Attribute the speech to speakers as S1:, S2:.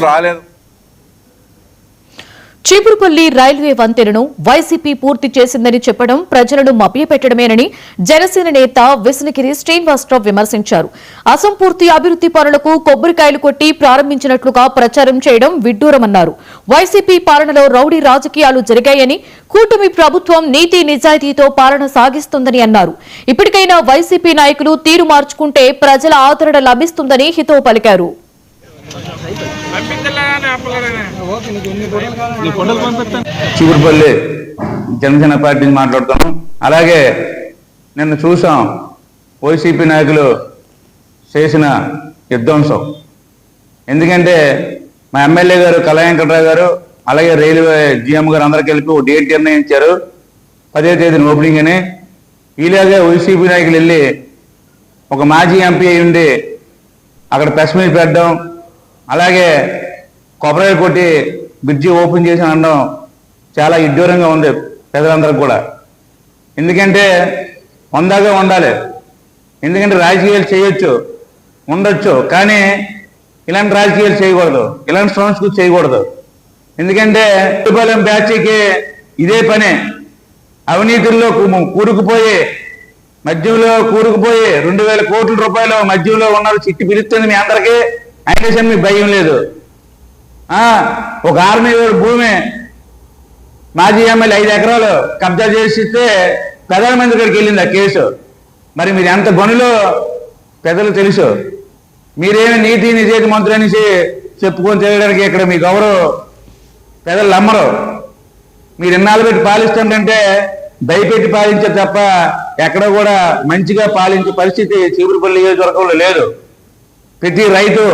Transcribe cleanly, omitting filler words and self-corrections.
S1: రాలేదు.
S2: చీపురుపల్లి రైల్వే వంతెనను వైసీపీ పూర్తి చేసిందని చెప్పడం ప్రజలను మభ్యపెట్టడమేనని జనసేన నేత విసనగిరి శ్రీనివాసరావు విమర్శించారు. అసంపూర్తి అభివృద్ది పనులకు కొబ్బరికాయలు కొట్టి ప్రారంభించినట్లుగా ప్రచారం చేయడం విడ్డూరమన్నారు. వైసీపీ పాలనలో రౌడీ రాజకీయాలు జరిగాయని, కూటమి ప్రభుత్వం నీతి నిజాయితీతో పాలన సాగిస్తుందని అన్నారు. ఇప్పటికైనా వైసీపీ నాయకులు తీరు మార్చుకుంటే ప్రజల ఆదరణ లభిస్తుందని హితవు పలికారు.
S1: చీపురుపల్లి జనసేన పార్టీ నుంచి మాట్లాడుతున్నాం. అలాగే నిన్న చూసాం వైసీపీ నాయకులు చేసిన విధ్వంసం. ఎందుకంటే మా ఎమ్మెల్యే గారు కళా వెంకటరావు గారు అలాగే రైల్వే జిఎం గారు అందరూ కలిపి ఒక డేట్ నిర్ణయించారు, 10వ తేదీన ఓపెనింగ్ అని. ఇలాగే వైసీపీ నాయకులు వెళ్ళి ఒక మాజీ ఎంపీ అయి ఉండి అక్కడ ప్రెస్ మీట్ పెట్టడం, అలాగే కొబ్బరికాయలు కొట్టి బ్రిడ్జి ఓపెన్ చేసి అనడం చాలా విడ్డూరంగా ఉంది ప్రజలందరికీ కూడా. ఎందుకంటే వందాగా ఉండాలి. ఎందుకంటే రాజకీయాలు చేయొచ్చు, ఉండొచ్చు, కానీ ఇలాంటి రాజకీయాలు చేయకూడదు, ఇలాంటి సంస్కృతి చేయకూడదు. ఎందుకంటే చుట్టుపల్లం బ్యాచ్కి ఇదే పని. అవినీతుల్లో మద్యంలో కూరుకుపోయి 2000 కోట్ల రూపాయలు మద్యంలో ఉన్నారు. చిట్టి పిలుస్తుంది మీ అందరికీ, అయినా మీకు భయం లేదు. ఒక ఆర్మీ భూమి మాజీ ఎమ్మెల్యే 5 ఎకరాలు కబ్జా చేసిస్తే ప్రధానమంత్రి గారికి వెళ్ళింది ఆ కేసు. మరి మీరు ఎంత గనులో పెద్దలు తెలుసు. మీరేమి నీతి నిజాయితీ మంత్రులు అనేసి చెప్పుకొని తెలియడానికి ఇక్కడ మీకు ఎవరు పెద్దలు నమ్మరు. మీరు ఇన్నాళ్ళు పెట్టి పాలిస్తుంటే భయపెట్టి పాలించే తప్ప ఎక్కడ కూడా మంచిగా పాలించే పరిస్థితి చీపురుపల్లి నియోజకవర్గంలో లేదు. ప్రతి రైతు